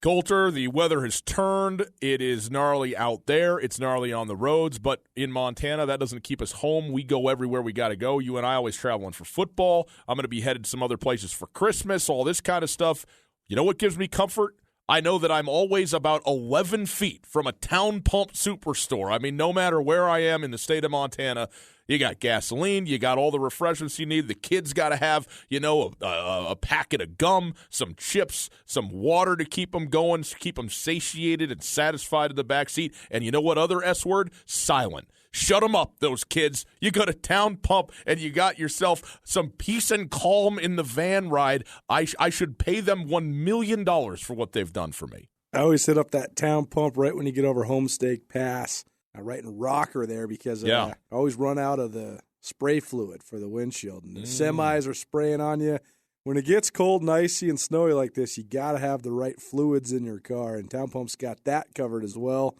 Coulter, the weather has turned. It is gnarly out there. It's gnarly on the roads. But in Montana, that doesn't keep us home. We go everywhere we got to go. You and I always traveling for football. I'm going to be headed some other places for Christmas, all this kind of stuff. You know what gives me comfort? I know that I'm always about 11 feet from a Town Pump Superstore. I mean, no matter where I am in the state of Montana, you got gasoline, you got all the refreshments you need. The kids got to have, a packet of gum, some chips, some water to keep them going, keep them satiated and satisfied in the back seat. And you know what other S word? Silent. Shut them up, those kids. You go to Town Pump and you got yourself some peace and calm in the van ride. I should pay them $1 million for what they've done for me. I always hit up that Town Pump right when you get over Homestake Pass, right in Rocker there, because I always run out of the spray fluid for the windshield. And the semis are spraying on you. When it gets cold and icy and snowy like this, you got to have the right fluids in your car, and Town Pump's got that covered as well.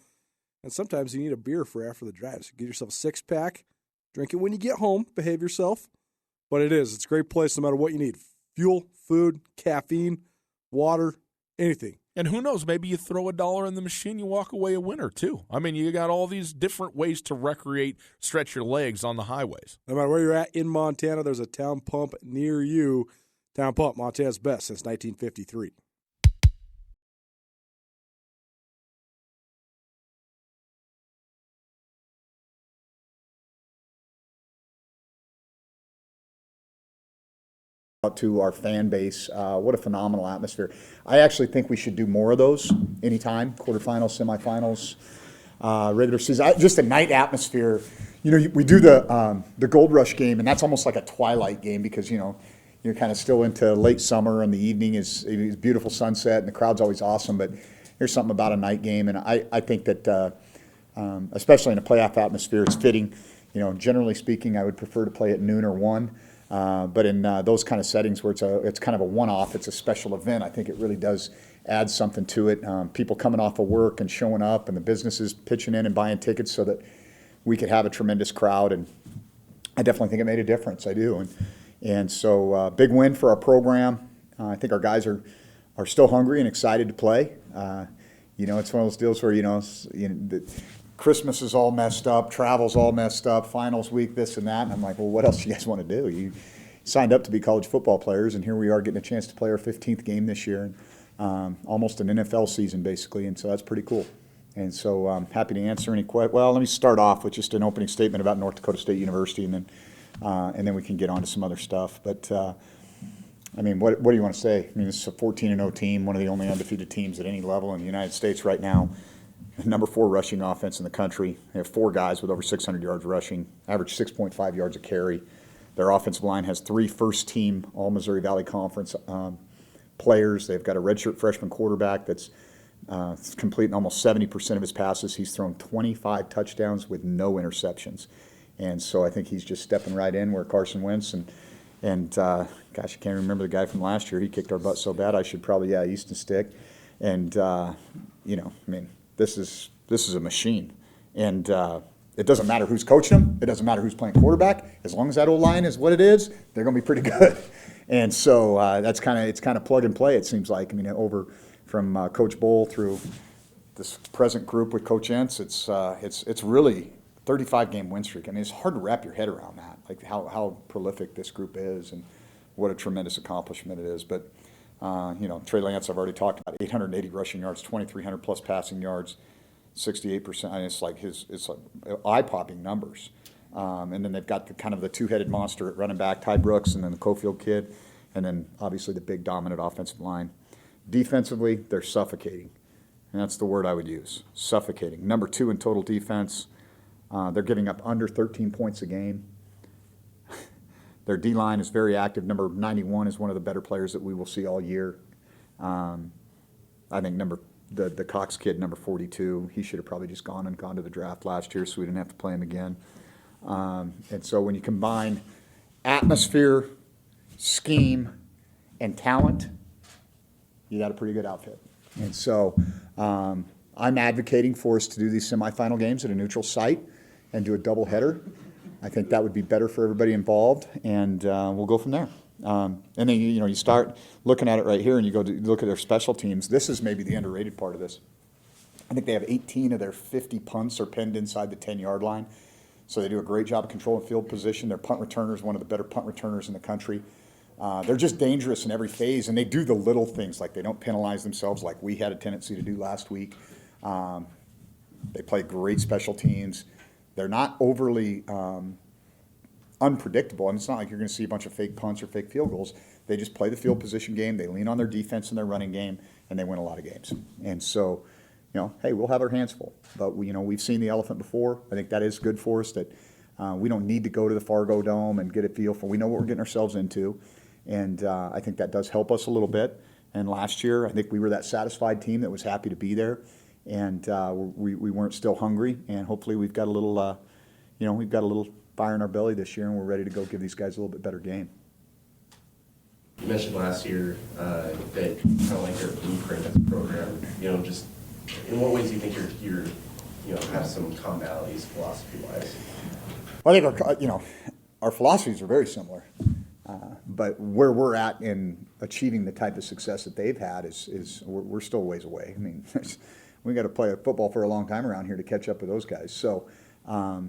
And sometimes you need a beer for after the drive. So get yourself a six-pack, drink it when you get home, behave yourself. But it's a great place no matter what you need. Fuel, food, caffeine, water, anything. And who knows, maybe you throw $1 in the machine, you walk away a winner too. I mean, you got all these different ways to recreate, stretch your legs on the highways. No matter where you're at in Montana, there's a Town Pump near you. Town Pump, Montana's best since 1953. To our fan base, what a phenomenal atmosphere. I actually think we should do more of those anytime, quarterfinals, semifinals, regular season. Just a night atmosphere. We do the Gold Rush game, and that's almost like a twilight game because, you're kind of still into late summer, and the evening is beautiful sunset, and the crowd's always awesome, but there's something about a night game, and I think that, especially in a playoff atmosphere, it's fitting. Generally speaking, I would prefer to play at noon or 1. But in those kind of settings where it's kind of a one-off, it's a special event, I think it really does add something to it. People coming off of work and showing up, and the businesses pitching in and buying tickets so that we could have a tremendous crowd. And I definitely think it made a difference. I do. And so big win for our program. I think our guys are still hungry and excited to play. It's one of those deals where, Christmas is all messed up, travel's all messed up, finals week, this and that. And I'm like, well, what else do you guys want to do? You signed up to be college football players, and here we are getting a chance to play our 15th game this year, and almost an NFL season, basically. And so that's pretty cool. And so I'm happy to answer any questions. Well, let me start off with just an opening statement about North Dakota State University, and then we can get on to some other stuff. But, what do you want to say? This is a 14-0 team, one of the only undefeated teams at any level in the United States right now. Number 4 rushing offense in the country. They have 4 guys with over 600 yards rushing, average 6.5 yards a carry. Their offensive line has 3 first-team All-Missouri Valley Conference players. They've got a redshirt freshman quarterback that's completing almost 70% of his passes. He's thrown 25 touchdowns with no interceptions. And so I think he's just stepping right in where Carson Wentz and gosh, I can't remember the guy from last year. He kicked our butt so bad I should probably, Easton Stick. And, This is a machine, and it doesn't matter who's coaching them. It doesn't matter who's playing quarterback. As long as that O-line is what it is, they're going to be pretty good. And so it's kind of plug and play. It seems like. Over from Coach Bowl through this present group with Coach Entz, it's really 35-game win streak. It's hard to wrap your head around that, like how prolific this group is and what a tremendous accomplishment it is. But Trey Lance, I've already talked about 880 rushing yards, 2,300 plus passing yards, 68%. It's like eye-popping numbers. And then they've got the two-headed monster at running back, Ty Brooks, and then the Cofield kid, and then obviously the big dominant offensive line. Defensively, they're suffocating, and that's the word I would use, suffocating. Number 2 in total defense. They're giving up under 13 points a game. Their D-line is very active. Number 91 is one of the better players that we will see all year. I think the Cox kid, number 42, he should have probably just gone to the draft last year so we didn't have to play him again. And so when you combine atmosphere, scheme, and talent, you got a pretty good outfit. And so I'm advocating for us to do these semifinal games at a neutral site and do a doubleheader. I think that would be better for everybody involved, and we'll go from there. And then, you start looking at it right here and you go to look at their special teams. This is maybe the underrated part of this. I think they have 18 of their 50 punts are pinned inside the 10-yard line. So they do a great job of controlling field position. Their punt returner is one of the better punt returners in the country. They're just dangerous in every phase, and they do the little things, like they don't penalize themselves like we had a tendency to do last week. They play great special teams. They're not overly unpredictable. And it's not like you're going to see a bunch of fake punts or fake field goals. They just play the field position game. They lean on their defense and their running game, and they win a lot of games. And so, hey, we'll have our hands full. But we've seen the elephant before. I think that is good for us. That we don't need to go to the Fargo Dome and get a feel for. We know what we're getting ourselves into, and I think that does help us a little bit. And last year, I think we were that satisfied team that was happy to be there, and we weren't still hungry. And hopefully, we've got a little, we've got a little fire in our belly this year, and we're ready to go give these guys a little bit better game. You mentioned last year that kind of like your blueprint as a program. Just in what ways do you think you're have some commonalities philosophy-wise? Well, I think our philosophies are very similar, but where we're at in achieving the type of success that they've had is we're still a ways away. I mean, we got to play football for a long time around here to catch up with those guys. So, I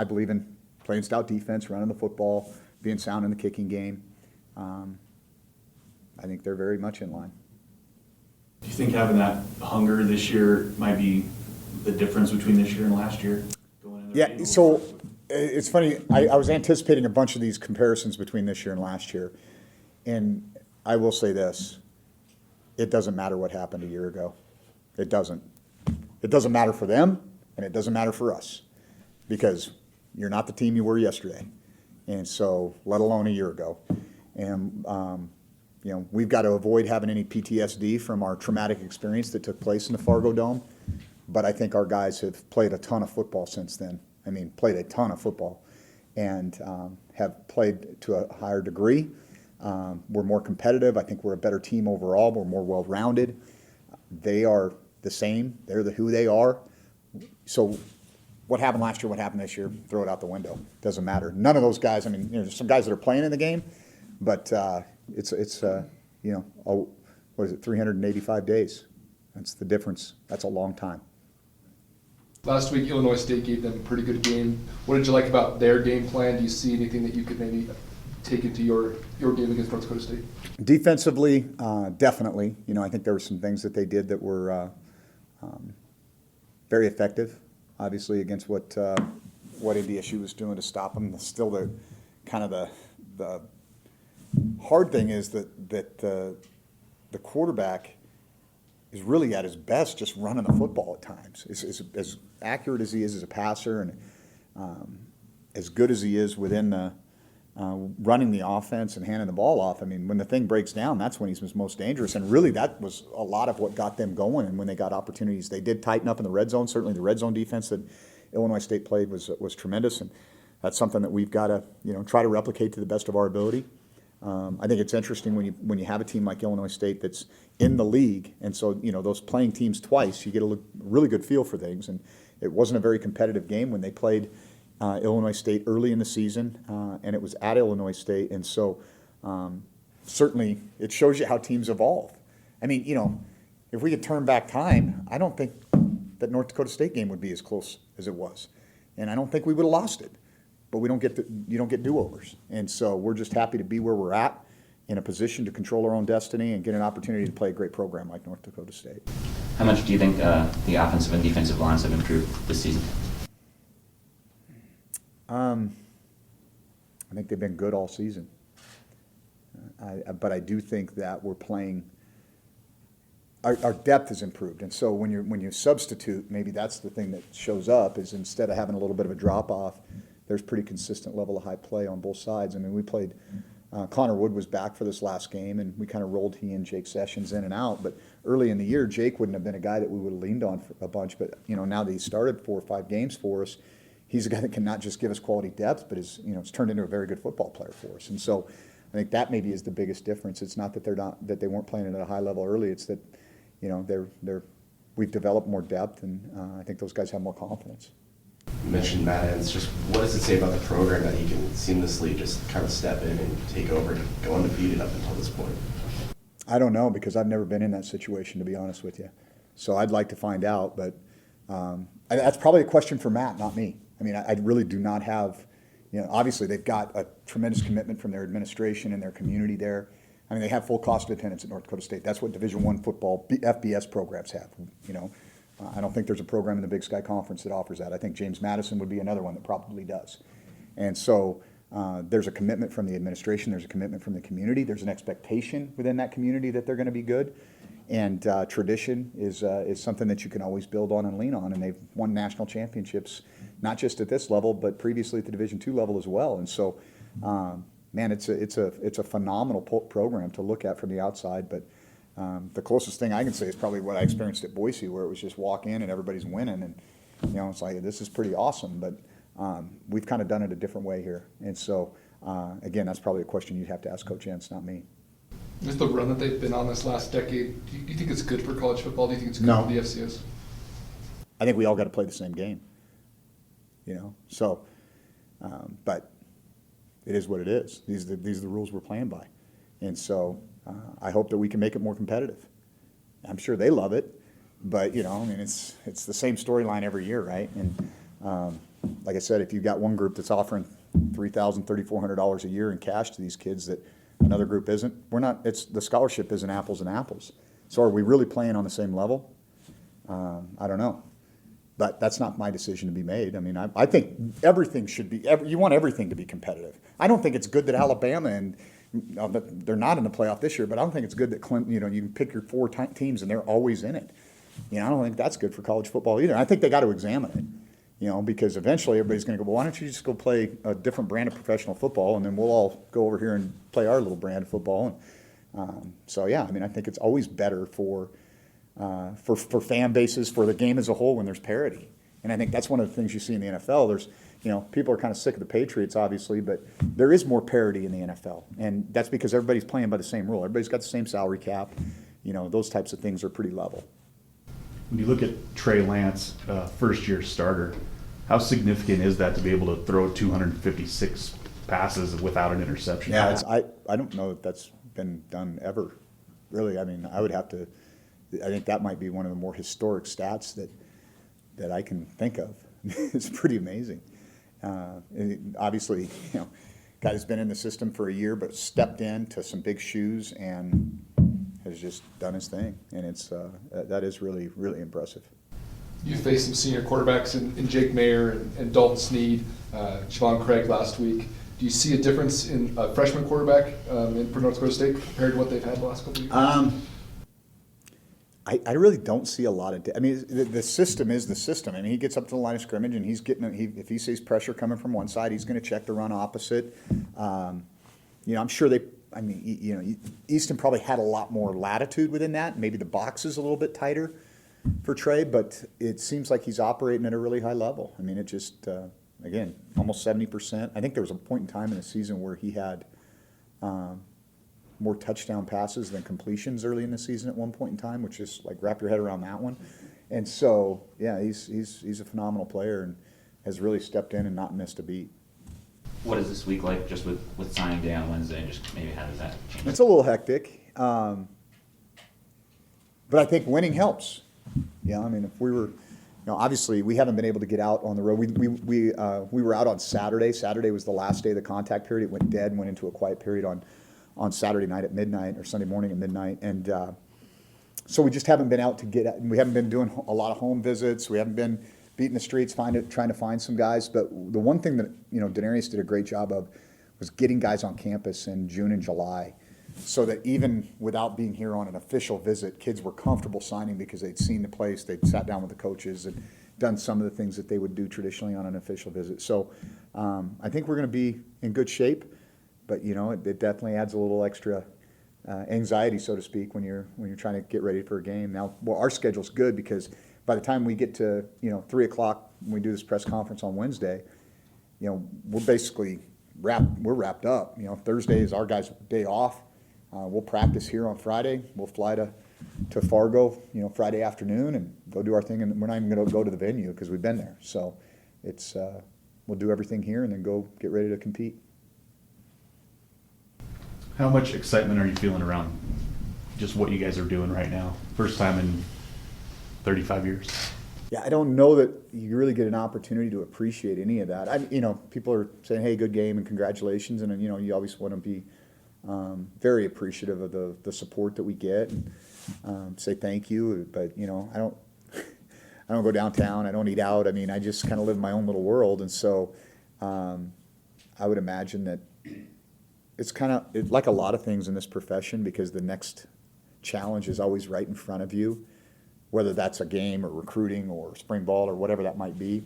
believe in playing stout defense, running the football, being sound in the kicking game. I think they're very much in line. Do you think having that hunger this year might be the difference between this year and last year? Yeah, so it's funny. I was anticipating a bunch of these comparisons between this year and last year. And I will say this. It doesn't matter what happened a year ago. It doesn't. It doesn't matter for them, and it doesn't matter for us. Because you're not the team you were yesterday. And so, let alone a year ago. And, we've got to avoid having any PTSD from our traumatic experience that took place in the Fargo Dome. But I think our guys have played a ton of football since then. I mean, played a ton of football and have played to a higher degree. We're more competitive. I think we're a better team overall. We're more well-rounded. They are the same. They're who they are. So what happened last year, what happened this year, throw it out the window. Doesn't matter. None of those guys, there's some guys that are playing in the game, but it's 385 days. That's the difference. That's a long time. Last week, Illinois State gave them a pretty good game. What did you like about their game plan? Do you see anything that you could maybe take into your game against North Dakota State? Defensively, definitely. I think there were some things that they did that were very effective, obviously, against what NDSU was doing to stop them. Still, the hard thing is that the quarterback is really at his best just running the football at times. As accurate as he is as a passer and as good as he is within the running the offense and handing the ball off, when the thing breaks down, that's when he's most dangerous. And really that was a lot of what got them going. And when they got opportunities, they did tighten up in the red zone. Certainly the red zone defense that Illinois State played was tremendous. And that's something that we've got to try to replicate to the best of our ability. I think it's interesting when you have a team like Illinois State that's in the league, and so those playing teams twice, you get a really good feel for things. And it wasn't a very competitive game when they played Illinois State early in the season, and it was at Illinois State, and so certainly it shows you how teams evolve. If we could turn back time, I don't think that North Dakota State game would be as close as it was, and I don't think we would have lost it. But you don't get do-overs. And so we're just happy to be where we're at, in a position to control our own destiny and get an opportunity to play a great program like North Dakota State. How much do you think the offensive and defensive lines have improved this season? I think they've been good all season. But I do think that we're playing our depth has improved. And so when you substitute, maybe that's the thing that shows up, is instead of having a little bit of a drop-off, there's pretty consistent level of high play on both sides. We played, Connor Wood was back for this last game, and we kind of rolled he and Jake Sessions in and out. But early in the year, Jake wouldn't have been a guy that we would have leaned on for a bunch. But, now that he started 4 or 5 games for us, he's a guy that can not just give us quality depth, but it's turned into a very good football player for us. And so I think that maybe is the biggest difference. It's not that they weren't playing at a high level early. It's that, we've developed more depth, and I think those guys have more confidence. You mentioned Matt Ends. Just what does it say about the program that he can seamlessly just kind of step in and take over and go undefeated up until this point? I don't know, because I've never been in that situation, to be honest with you. So I'd like to find out, but that's probably a question for Matt, not me. I mean, I really do not have, obviously they've got a tremendous commitment from their administration and their community there. I mean, they have full cost of attendance at North Dakota State. That's what Division I football FBS programs have. I don't think there's a program in the Big Sky Conference that offers that. I think James Madison would be another one that probably does. And so there's a commitment from the administration. There's a commitment from the community. There's an expectation within that community that they're going to be good. And tradition is something that you can always build on and lean on. And they've won national championships, not just at this level, but previously at the Division II level as well. And so, man, it's a phenomenal program to look at from the outside. But the closest thing I can say is probably what I experienced at Boise, where it was just walk in and everybody's winning, and it's like, this is pretty awesome. But we've kind of done it a different way here, and so again, that's probably a question you'd have to ask Coach Entz, not me. Just the run that they've been on this last decade, do you think it's good for college football? Do you think it's good No. for the FCS? I think we all got to play the same game, So, but it is what it is. These are the rules we're playing by, and so I hope that we can make it more competitive. I'm sure they love it, but it's the same storyline every year, right? And like I said, if you've got one group that's offering $3,000, $3,400 a year in cash to these kids that another group isn't, the scholarship isn't apples and apples. So are we really playing on the same level? I don't know. But that's not my decision to be made. I mean, I think everything should be, you want everything to be competitive. I don't think it's good that Alabama and they're not in the playoff this year, but I don't think it's good that Clemson, you can pick your four teams and they're always in it. I don't think that's good for college football either. I think they got to examine it, because eventually everybody's going to go, well, why don't you just go play a different brand of professional football, and then we'll all go over here and play our little brand of football. And so, yeah, I mean, I think it's always better for fan bases, for the game as a whole, when there's parity. And I think that's one of the things you see in the NFL. There's, people are kind of sick of the Patriots, obviously, but there is more parity in the NFL. And that's because everybody's playing by the same rule. Everybody's got the same salary cap. Those types of things are pretty level. When you look at Trey Lance, first-year starter, how significant is that to be able to throw 256 passes without an interception? Yeah, I don't know that that's been done ever, really. I mean, I think that might be one of the more historic stats that I can think of. It's pretty amazing. Obviously, guy has been in the system for a year, but stepped into some big shoes and has just done his thing, and that is really, really impressive. You faced some senior quarterbacks in Jake Mayer and Dalton Sneed, Javon Craig last week. Do you see a difference in a freshman quarterback for North Dakota State compared to what they've had the last couple of years? I really don't see a lot of. I mean, the system is the system. I mean, he gets up to the line of scrimmage and he's getting. If he sees pressure coming from one side, he's going to check the run opposite. I'm sure they. I mean, Easton probably had a lot more latitude within that. Maybe the box is a little bit tighter for Trey, but it seems like he's operating at a really high level. I mean, it just again almost 70%. I think there was a point in time in the season where he had. More touchdown passes than completions early in the season at one point in time, which is like, wrap your head around that one. And so, yeah, he's a phenomenal player and has really stepped in and not missed a beat. What is this week like, just with signing day on Wednesday, and just maybe how does that change? It's a little hectic, but I think winning helps. Yeah, I mean, if we were, obviously we haven't been able to get out on the road. We were out on Saturday. Saturday was the last day of the contact period. It went dead, went into a quiet period on Saturday night at midnight, or Sunday morning at midnight. And so we just haven't been out to get out. We haven't been doing a lot of home visits. We haven't been beating the streets, trying to find some guys. But the one thing that, Denarius did a great job of was getting guys on campus in June and July, so that even without being here on an official visit, kids were comfortable signing because they'd seen the place, they'd sat down with the coaches and done some of the things that they would do traditionally on an official visit. So I think we're going to be in good shape. But it definitely adds a little extra anxiety, so to speak, when you're trying to get ready for a game. Now, our schedule's good because by the time we get to 3:00 when we do this press conference on Wednesday, we're basically wrapped up. Thursday is our guys' day off. We'll practice here on Friday. We'll fly to Fargo, Friday afternoon and go do our thing. And we're not even going to go to the venue because we've been there. So it's we'll do everything here and then go get ready to compete. How much excitement are you feeling around just what you guys are doing right now? First time in 35 years. Yeah, I don't know that you really get an opportunity to appreciate any of that. People are saying, "Hey, good game and congratulations," and you always want to be very appreciative of the support that we get and say thank you. But I don't go downtown. I don't eat out. I just kind of live in my own little world, and so I would imagine that it's kind of like a lot of things in this profession, because the next challenge is always right in front of you, whether that's a game or recruiting or spring ball or whatever that might be.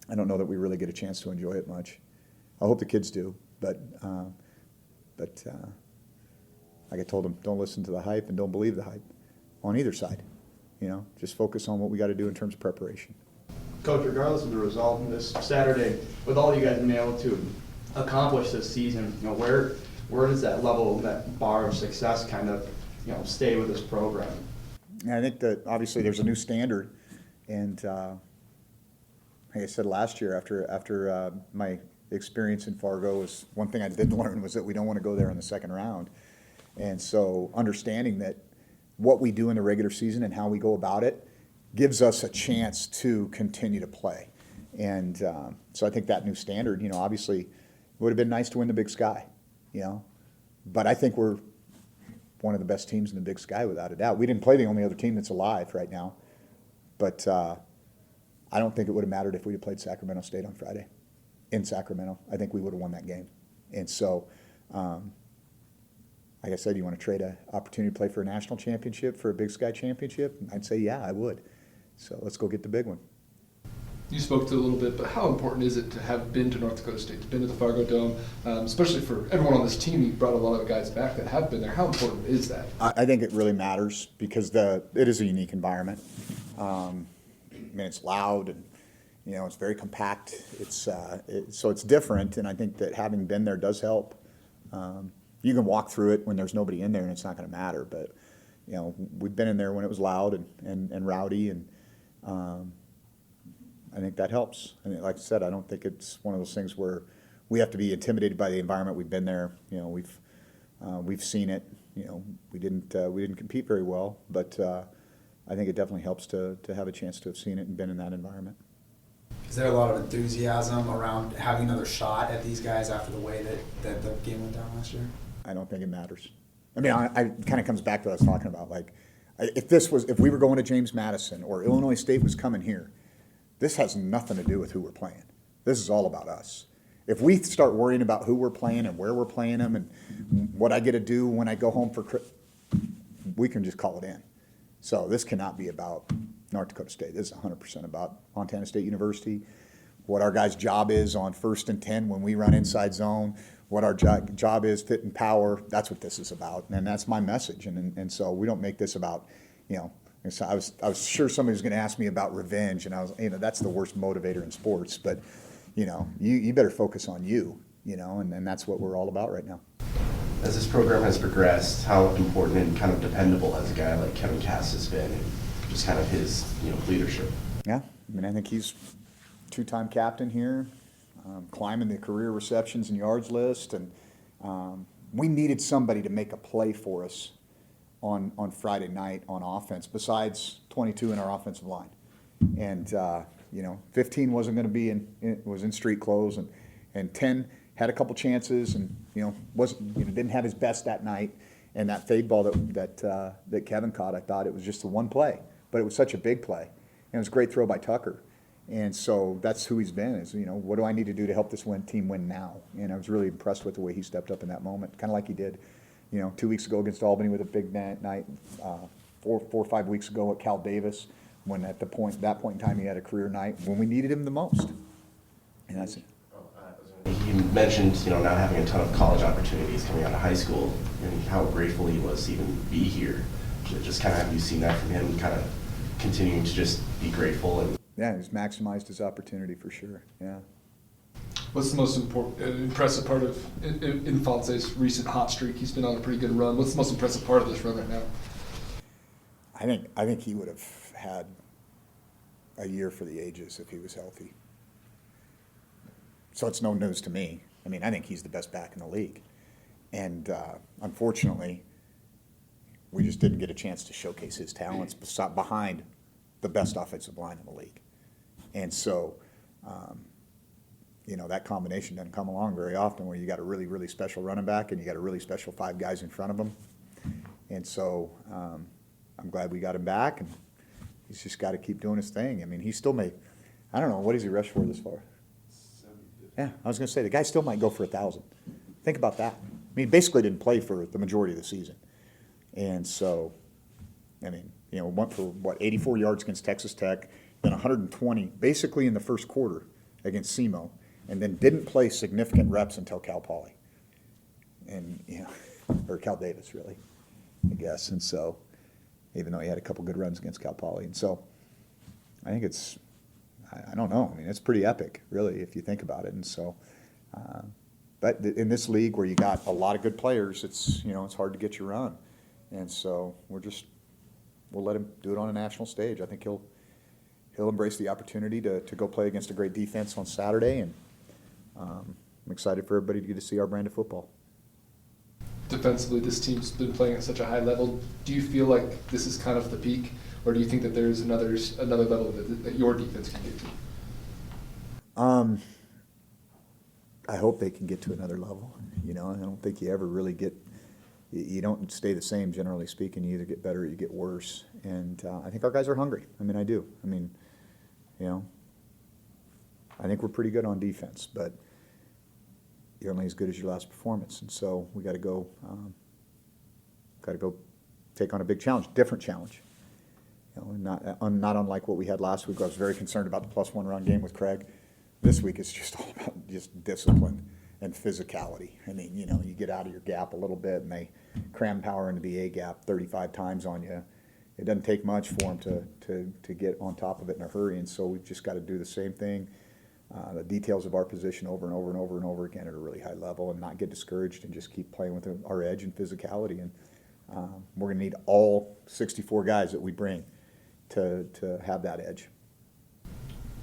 I don't know that we really get a chance to enjoy it much. I hope the kids do, but like I told them, don't listen to the hype and don't believe the hype on either side. Just focus on what we got to do in terms of preparation. Coach, regardless of the result this Saturday, with all you guys been able to accomplish this season, where does that level, that bar of success kind of, stay with this program? And I think that obviously there's a new standard, and like I said last year, after my experience in Fargo, was one thing I did learn was that we don't want to go there in the second round, and so understanding that what we do in the regular season and how we go about it gives us a chance to continue to play, and so I think that new standard, obviously, it would have been nice to win the Big Sky, but I think we're one of the best teams in the Big Sky without a doubt. We didn't play the only other team that's alive right now, but I don't think it would have mattered if we had played Sacramento State on Friday in Sacramento. I think we would have won that game. And so, like I said, you want to trade an opportunity to play for a national championship for a Big Sky championship? I'd say, yeah, I would. So let's go get the big one. You spoke to it a little bit, but how important is it to have been to North Dakota State, been to the Fargo Dome, especially for everyone on this team? You brought a lot of guys back that have been there. How important is that? I think it really matters because it is a unique environment. It's loud and it's very compact. So it's different, and I think that having been there does help. You can walk through it when there's nobody in there, and it's not going to matter. But we've been in there when it was loud and rowdy, and I think that helps. Like I said, I don't think it's one of those things where we have to be intimidated by the environment. We've been there. We've seen it. We didn't compete very well, but I think it definitely helps to have a chance to have seen it and been in that environment. Is there a lot of enthusiasm around having another shot at these guys after the way that the game went down last year? I don't think it matters. I kind of comes back to what I was talking about. Like, if we were going to James Madison or Illinois State was coming here, this has nothing to do with who we're playing. This is all about us. If we start worrying about who we're playing and where we're playing them and what I get to do when I go home we can just call it in. So this cannot be about North Dakota State. This is 100% about Montana State University, what our guys' job is on 1st and 10 when we run inside zone, what our job is fit and power. That's what this is about, and that's my message. And so we don't make this about, So I was sure somebody was going to ask me about revenge, and I was, that's the worst motivator in sports. But, you better focus on you, and that's what we're all about right now. As this program has progressed, how important and kind of dependable has a guy like Kevin Cass has been, and just kind of his, leadership? Yeah, I think he's two-time captain here, climbing the career receptions and yards list, and we needed somebody to make a play for us on Friday night on offense, besides 22 in our offensive line. And, 15 wasn't going to be was in street clothes, and 10 had a couple chances and, didn't have his best that night. And that fade ball that Kevin caught, I thought it was just the one play, but it was such a big play. And it was a great throw by Tucker. And so that's who he's been is, what do I need to do to help this team win now? And I was really impressed with the way he stepped up in that moment, kind of like he did 2 weeks ago against Albany with a big night, 4 or 5 weeks ago at Cal Davis, when at that point in time he had a career night when we needed him the most. And that's it. You mentioned, not having a ton of college opportunities coming out of high school, and how grateful he was to even be here. Just kind of have you seen that from him, kind of continuing to just be grateful? And yeah, he's maximized his opportunity for sure. Yeah. What's the most impressive part of Infante's recent hot streak? He's been on a pretty good run. What's the most impressive part of this run right now? I think he would have had a year for the ages if he was healthy. So it's no news to me. I mean, I think he's the best back in the league. And unfortunately, we just didn't get a chance to showcase his talents behind the best offensive line in the league. And so, that combination doesn't come along very often where you got a really, really special running back and you got a really special 5 guys in front of him. And so I'm glad we got him back, and he's just got to keep doing his thing. I mean, he still may, I don't know, what does he rush for this far? Yeah, I was going to say, the guy still might go for 1,000. Think about that. I mean, he basically didn't play for the majority of the season. And so, I mean, went for, 84 yards against Texas Tech, then 120 basically in the first quarter against SEMO, and then didn't play significant reps until Cal Poly. And, or Cal Davis, really, I guess. And so, even though he had a couple good runs against Cal Poly. And so, I think it's, I don't know. I mean, it's pretty epic, really, if you think about it. And so, but in this league where you got a lot of good players, it's, it's hard to get your run. And so we'll let him do it on a national stage. I think he'll embrace the opportunity to go play against a great defense on Saturday. And I'm excited for everybody to get to see our brand of football. Defensively, this team's been playing at such a high level. Do you feel like this is kind of the peak, or do you think that there's another level that your defense can get to? I hope they can get to another level. I don't think you ever really you don't stay the same, generally speaking. You either get better or you get worse. And I think our guys are hungry. I mean, I do. I mean, I think we're pretty good on defense, but you're only as good as your last performance. And so we got to go take on a big challenge, different challenge. Not unlike what we had last week. I was very concerned about the +1 run game with Craig. This week it's just all about just discipline and physicality. I mean, you get out of your gap a little bit and they cram power into the A gap 35 times on you. It doesn't take much for them to get on top of it in a hurry, and so we've just got to do the same thing. The details of our position over and over and over and over again at a really high level, and not get discouraged and just keep playing with our edge and physicality. And we're going to need all 64 guys that we bring to have that edge.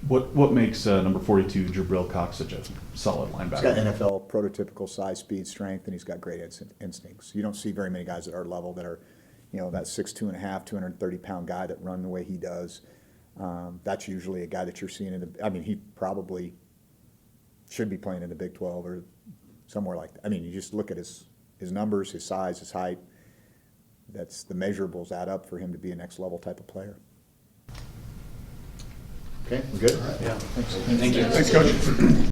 What makes number 42 Jabril Cox such a solid linebacker? He's got NFL prototypical size, speed, strength, and he's got great instincts. You don't see very many guys at our level that are, that 6'2.5", 230-pound guy that run the way he does. That's usually a guy that you're seeing he probably should be playing in the Big 12 or somewhere like that. I mean, you just look at his numbers, his size, his height. That's the measurables add up for him to be a next level type of player. Okay, we good? Yeah. Thanks. Thank you. Thanks, Coach.